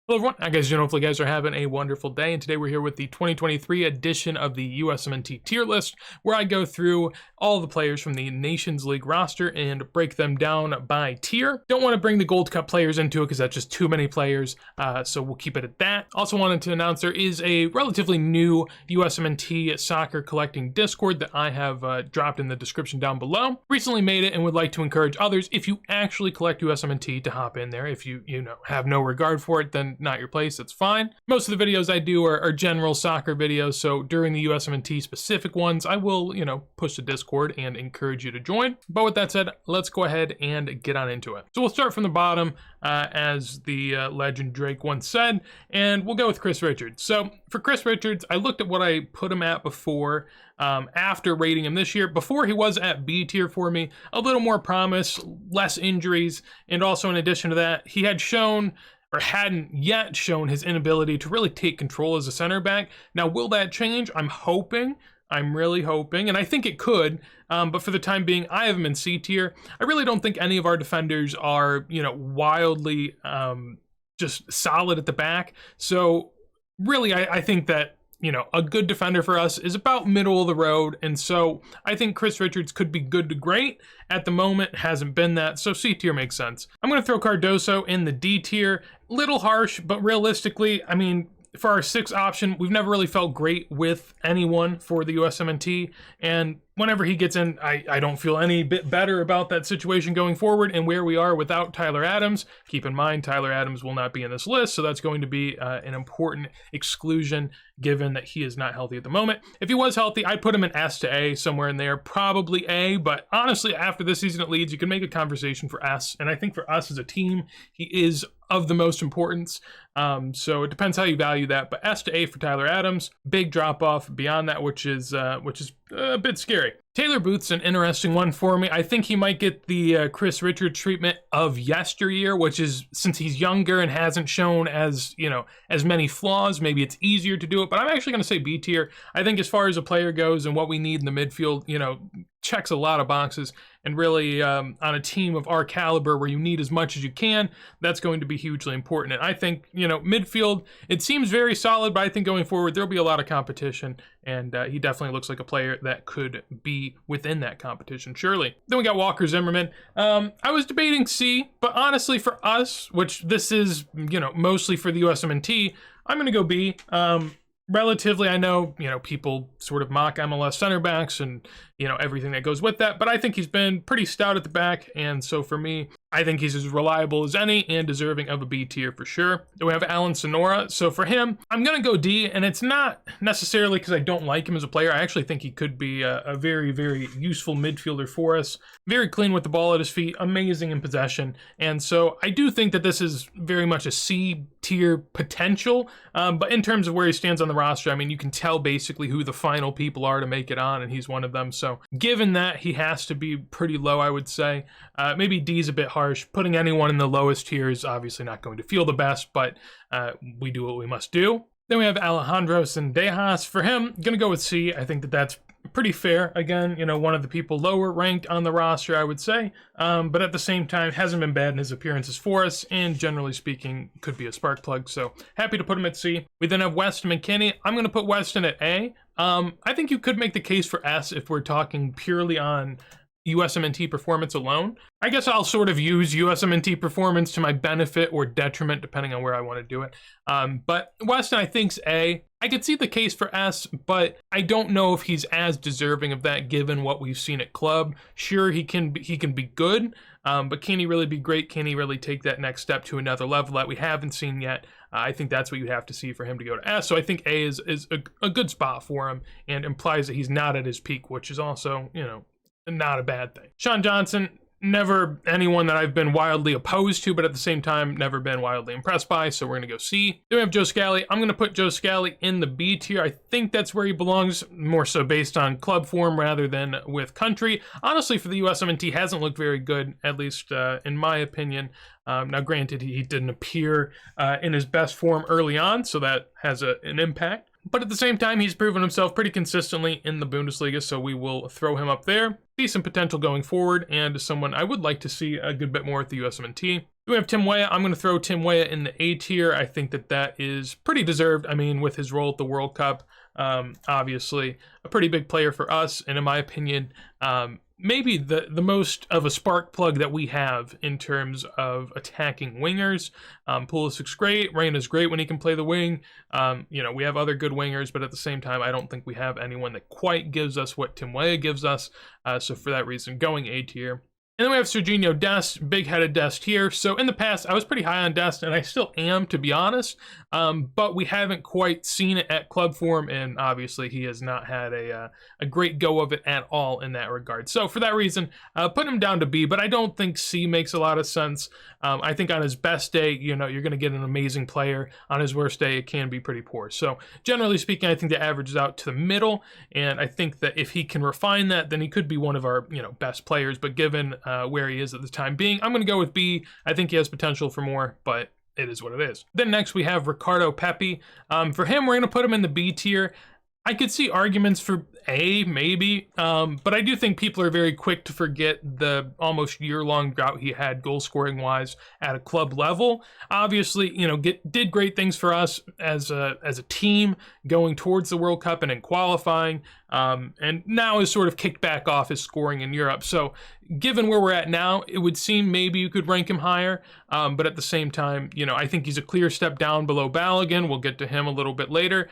Hello everyone, I guys, hopefully you guys are having a wonderful day, and today we're here with the 2023 edition of the USMNT tier list, where I go through all the players from the Nations League roster and break them down by tier. Don't want to bring the Gold Cup players into it because that's just too many players, so we'll keep it at that. Also wanted to announce there is a relatively new USMNT soccer collecting Discord that I have dropped in the description down below. Recently made it and would like to encourage others, if you actually collect USMNT, to hop in there. If you have no regard for it, then not your place, that's fine. Most of the videos I do are general soccer videos, so during the USMNT specific ones, I will, push the Discord and encourage you to join. But with that said, let's go ahead and get on into it. So we'll start from the bottom, as the legend Drake once said, and we'll go with Chris Richards. So for Chris Richards, I looked at what I put him at before, after rating him this year. Before, he was at B tier for me, a little more promise, less injuries, and also in addition to that, he had shown, or hadn't yet shown, his inability to really take control as a center back. Now, will that change? I'm really hoping, and I think it could, but for the time being, I have him in C tier. I really don't think any of our defenders are, wildly just solid at the back. So really, I think that, a good defender for us is about middle of the road, and so I think Chris Richards could be good to great. At the moment, hasn't been that, so C tier makes sense. I'm going to throw Cardoso in the D tier. Little harsh, but realistically, I mean, for our 6th option, we've never really felt great with anyone for the USMNT, and whenever he gets in, I don't feel any bit better about that situation going forward and where we are without Tyler Adams. Keep in mind, Tyler Adams will not be in this list, so that's going to be an important exclusion given that he is not healthy at the moment. If he was healthy, I'd put him in S to A, somewhere in there, probably A, but honestly, after this season at Leeds, you can make a conversation for S, and I think for us as a team, he is of the most importance. So it depends how you value that, but S to A for Tyler Adams. Big drop off beyond that, which is a bit scary. Taylor Booth's an interesting one for me. I think he might get the Chris Richards treatment of yesteryear, which is, since he's younger and hasn't shown as many flaws, maybe it's easier to do it, but I'm actually going to say B tier. I think as far as a player goes and what we need in the midfield, checks a lot of boxes, and really on a team of our caliber where you need as much as you can, that's going to be hugely important. And I think, midfield, it seems very solid, but I think going forward, there'll be a lot of competition, and he definitely looks like a player that could be within that competition, surely. Then we got Walker Zimmerman. I was debating C, but honestly for us, which this is, mostly for the USMNT, I'm going to go B. Relatively, I know, people sort of mock MLS center backs and, everything that goes with that, but I think he's been pretty stout at the back, and so for me, I think he's as reliable as any and deserving of a B tier for sure. Then we have Alan Sonora. So for him, I'm going to go D, and it's not necessarily because I don't like him as a player. I actually think he could be a very, very useful midfielder for us. Very clean with the ball at his feet, amazing in possession, and so I do think that this is very much a C tier potential, but in terms of where he stands on the roster, I mean, you can tell basically who the final people are to make it on, and he's one of them. So given that, he has to be pretty low, I would say. Maybe D's a bit harsh. Putting anyone in the lowest tier is obviously not going to feel the best, but we do what we must do. Then we have Alejandro Sendejas. For him, I'm going to go with C. I think that that's pretty fair. Again, one of the people lower ranked on the roster, I would say, but at the same time, hasn't been bad in his appearances for us, and generally speaking, could be a spark plug, so happy to put him at C. We then have Weston McKennie. I'm going to put Weston at A. I think you could make the case for S if we're talking purely on USMNT performance alone. I guess I'll sort of use USMNT performance to my benefit or detriment, depending on where I want to do it. But Weston, I think's A. I could see the case for S, but I don't know if he's as deserving of that given what we've seen at club. Sure, he can be good, but can he really be great? Can he really take that next step to another level that we haven't seen yet? I think that's what you have to see for him to go to S. So I think A is a good spot for him, and implies that he's not at his peak, which is also, not a bad thing. Sean Johnson, never anyone that I've been wildly opposed to, but at the same time, never been wildly impressed by, so we're going to go C. Then we have Joe Scally. I'm going to put Joe Scally in the B tier. I think that's where he belongs, more so based on club form rather than with country. Honestly, for the USMNT, hasn't looked very good, at least in my opinion. Now, granted, he didn't appear in his best form early on, so that has an impact. But at the same time, he's proven himself pretty consistently in the Bundesliga, so we will throw him up there. See some potential going forward, and someone I would like to see a good bit more at the USMNT. We have Tim Weah. I'm going to throw Tim Weah in the A tier. I think that that is pretty deserved. I mean, with his role at the World Cup, obviously a pretty big player for us, and in my opinion, maybe the most of a spark plug that we have in terms of attacking wingers. Pulisic's great. Reyna's great when he can play the wing. You know, we have other good wingers, but at the same time, I don't think we have anyone that quite gives us what Tim Weah gives us. So for that reason, going A tier. And then we have Serginho Dest, big-headed Dest here. So in the past, I was pretty high on Dest, and I still am, to be honest. But we haven't quite seen it at club form, and obviously he has not had a great go of it at all in that regard. So for that reason, put him down to B, but I don't think C makes a lot of sense. I think on his best day, you know, you're going to get an amazing player. On his worst day, it can be pretty poor. So generally speaking, I think that averages out to the middle, and I think that if he can refine that, then he could be one of our, you know, best players. But given where he is at the time being, I'm going to go with B. I think he has potential for more, but it is what it is. Then next we have Ricardo Pepi. For him, we're going to put him in the B tier. I could see arguments for A, maybe, but I do think people are very quick to forget the almost year-long drought he had goal-scoring-wise at a club level. Obviously, you know, did great things for us as a team going towards the World Cup and in qualifying, and now is sort of kicked back off his scoring in Europe. So given where we're at now, it would seem maybe you could rank him higher, but at the same time, you know, I think he's a clear step down below Balogun. We'll get to him a little bit later.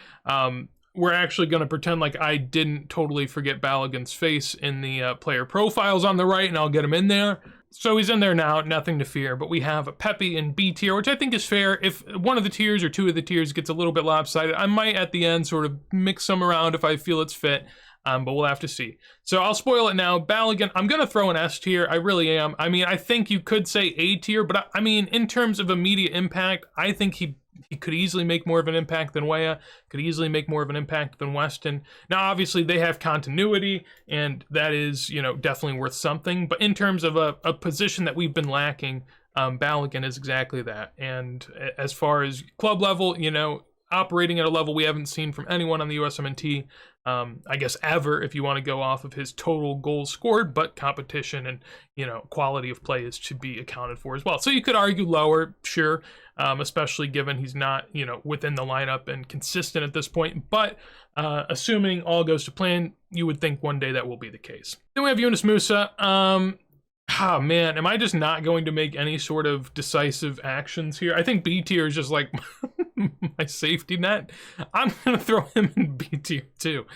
We're actually going to pretend like I didn't totally forget Balogun's face in the player profiles on the right, and I'll get him in there. So he's in there now, nothing to fear. But we have Pepi in B tier, which I think is fair. If one of the tiers or two of the tiers gets a little bit lopsided, I might at the end sort of mix them around if I feel it's fit. But we'll have to see. So I'll spoil it now. Balogun, I'm going to throw an S tier. I really am. I mean, I think you could say A tier, but I mean, in terms of immediate impact, I think he could easily make more of an impact than Weah, could easily make more of an impact than Weston. Now, obviously, they have continuity, and that is, you know, definitely worth something. But in terms of a position that we've been lacking, Balogun is exactly that. And as far as club level, you know, operating at a level we haven't seen from anyone on the USMNT, I guess ever, if you want to go off of his total goals scored, but competition and, you know, quality of play is to be accounted for as well. So you could argue lower, sure, especially given he's not, you know, within the lineup and consistent at this point. But assuming all goes to plan, you would think one day that will be the case. Then we have Yunus Musa. Oh man, am I just not going to make any sort of decisive actions here? I think B tier is just like my safety net. I'm going to throw him in B tier too.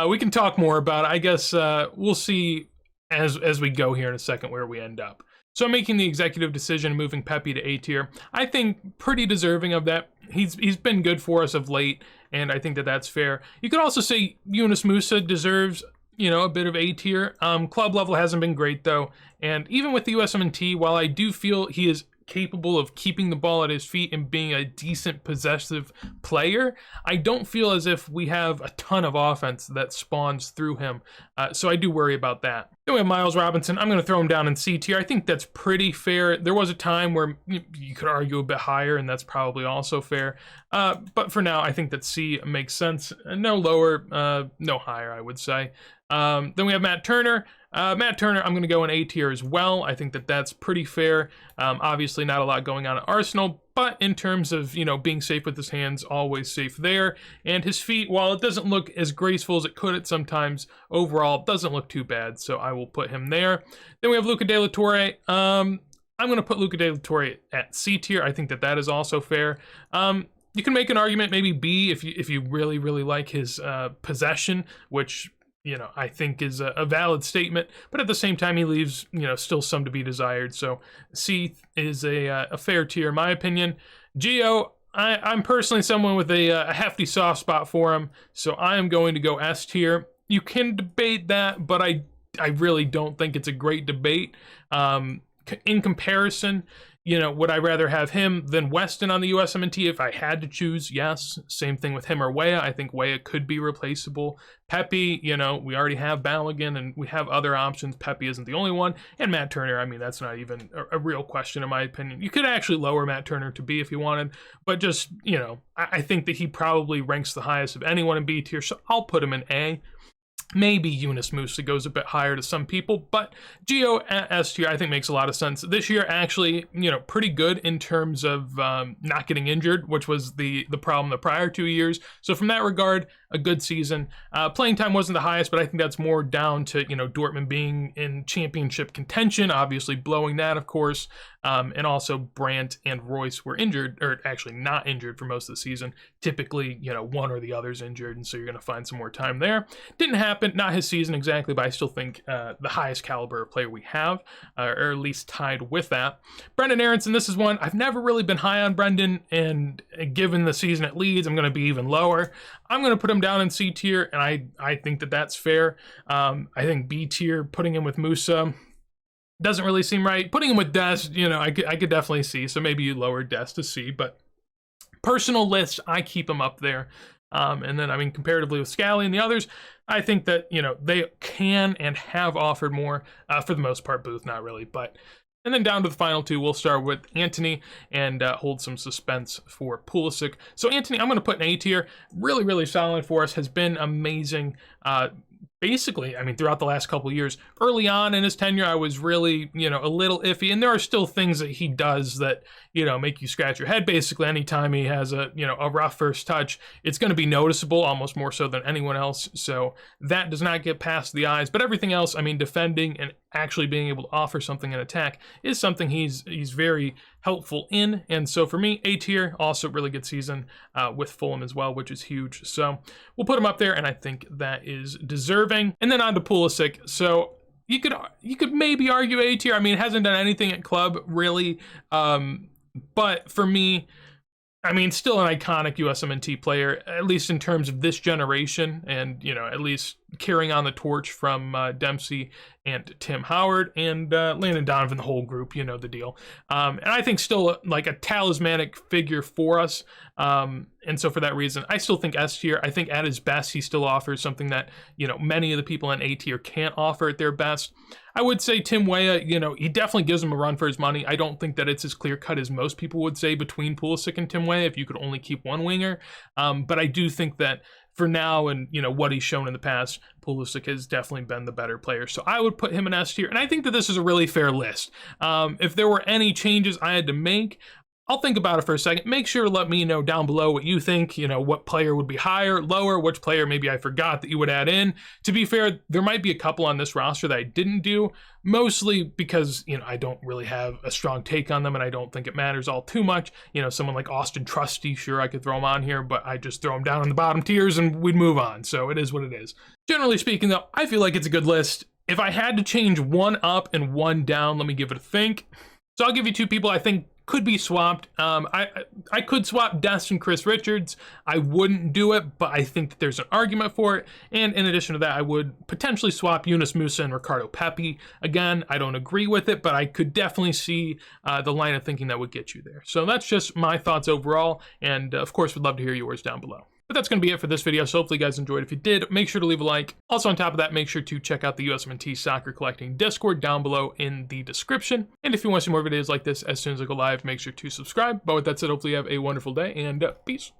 We can talk more about it. I guess we'll see as we go here in a second where we end up. So I'm making the executive decision, moving Pepi to A tier. I think pretty deserving of that. He's been good for us of late, and I think that that's fair. You could also say Yunus Musa deserves, you know, a bit of A tier. Club level hasn't been great though, and even with the USMNT, while I do feel he is capable of keeping the ball at his feet and being a decent possessive player, I don't feel as if we have a ton of offense that spawns through him. So I do worry about that. Then we have Miles Robinson. I'm going to throw him down in C tier. I think that's pretty fair. There was a time where you could argue a bit higher, and that's probably also fair. But for now, I think that C makes sense. No lower, no higher, I would say. Then we have Matt Turner. Matt Turner, I'm going to go in A tier as well. I think that that's pretty fair. Obviously, not a lot going on at Arsenal, but in terms of, you know, being safe with his hands, always safe there. And his feet, while it doesn't look as graceful as it could at sometimes, overall, doesn't look too bad. So I will put him there. Then we have Luca De La Torre. I'm going to put Luca De La Torre at C tier. I think that that is also fair. You can make an argument, maybe B, if you really, really like his possession, which, you know, I think is a valid statement, but at the same time, he leaves, you know, still some to be desired. So C is a fair tier, in my opinion. Gio, I'm personally someone with a hefty soft spot for him, so I am going to go S tier. You can debate that, but I really don't think it's a great debate. In comparison, you know, would I rather have him than Weston on the USMNT if I had to choose? Yes. Same thing with him or Weah. I think Weah could be replaceable. Pepi, you know, we already have Balogun and we have other options. Pepi isn't the only one. And Matt Turner, I mean, that's not even a real question in my opinion. You could actually lower Matt Turner to B if you wanted, but just, you know, I think that he probably ranks the highest of anyone in B tier, so I'll put him in A. Maybe Yunus Musa goes a bit higher to some people, but Gio at S tier I think makes a lot of sense. This year actually, pretty good in terms of not getting injured, which was the problem the prior 2 years. So from that regard, a good season. Playing time wasn't the highest, but I think that's more down to, Dortmund being in championship contention, obviously blowing that, of course. And also Brandt and Royce were injured, or actually not injured for most of the season. Typically, one or the other's injured, and so you're going to find some more time there. Didn't happen, not his season exactly, but I still think the highest caliber player we have, or at least tied with that. Brendan Aronson, this is one, I've never really been high on Brendan, and given the season at Leeds, I'm going to be even lower. I'm going to put him down in C tier, and I think that that's fair. I think B tier, putting him with Musa, doesn't really seem right. Putting him with Dest, I could definitely see. So maybe you lower Dest to C, but personal list, I keep him up there. And then, comparatively with Scally and the others, I think that, they can and have offered more. For the most part, Booth, not really. And then down to the final two, we'll start with Antony and hold some suspense for Pulisic. So Antony, I'm going to put in A tier. Really, really solid for us. Has been amazing. Basically, throughout the last couple of years. Early on in his tenure, I was really, a little iffy. And there are still things that he does that, make you scratch your head. Basically, anytime he has a rough first touch, it's going to be noticeable, almost more so than anyone else. So that does not get past the eyes. But everything else, defending and actually being able to offer something in attack is something he's very helpful in. And so for me, A tier, also really good season with Fulham as well, which is huge. So we'll put him up there, and I think that is deserving. And then on to Pulisic. So you could maybe argue A tier. Hasn't done anything at club really, but for me, still an iconic USMNT player, at least in terms of this generation, and, at least carrying on the torch from Dempsey and Tim Howard and Landon Donovan, the whole group, the deal. And I think still like a talismanic figure for us. And so for that reason, I still think S tier. I think at his best, he still offers something that, many of the people in A tier can't offer at their best. I would say Tim Weah, he definitely gives him a run for his money. I don't think that it's as clear cut as most people would say between Pulisic and Tim Weah if you could only keep one winger. But I do think that for now and, what he's shown in the past, Pulisic has definitely been the better player. So I would put him in S tier. And I think that this is a really fair list. If there were any changes I had to make, I'll think about it for a second. Make sure to let me know down below what you think, what player would be higher, lower, which player maybe I forgot that you would add in. To be fair, there might be a couple on this roster that I didn't do, mostly because, I don't really have a strong take on them and I don't think it matters all too much. Someone like Austin Trusty, sure, I could throw him on here, but I just throw him down in the bottom tiers and we'd move on. So it is what it is. Generally speaking, though, I feel like it's a good list. If I had to change one up and one down, let me give it a think. So I'll give you two people I think could be swapped. I could swap Dest and Chris Richards. I wouldn't do it, but I think that there's an argument for it. And in addition to that, I would potentially swap Yunus Musa and Ricardo Pepi. Again, I don't agree with it, but I could definitely see the line of thinking that would get you there. So that's just my thoughts overall. And of course, would love to hear yours down below. But that's going to be it for this video, so hopefully you guys enjoyed. If you did, make sure to leave a like. Also on top of that, make sure to check out the USMNT Soccer Collecting Discord down below in the description. And if you want to see more videos like this as soon as I go live, make sure to subscribe. But with that said, hopefully you have a wonderful day, and peace.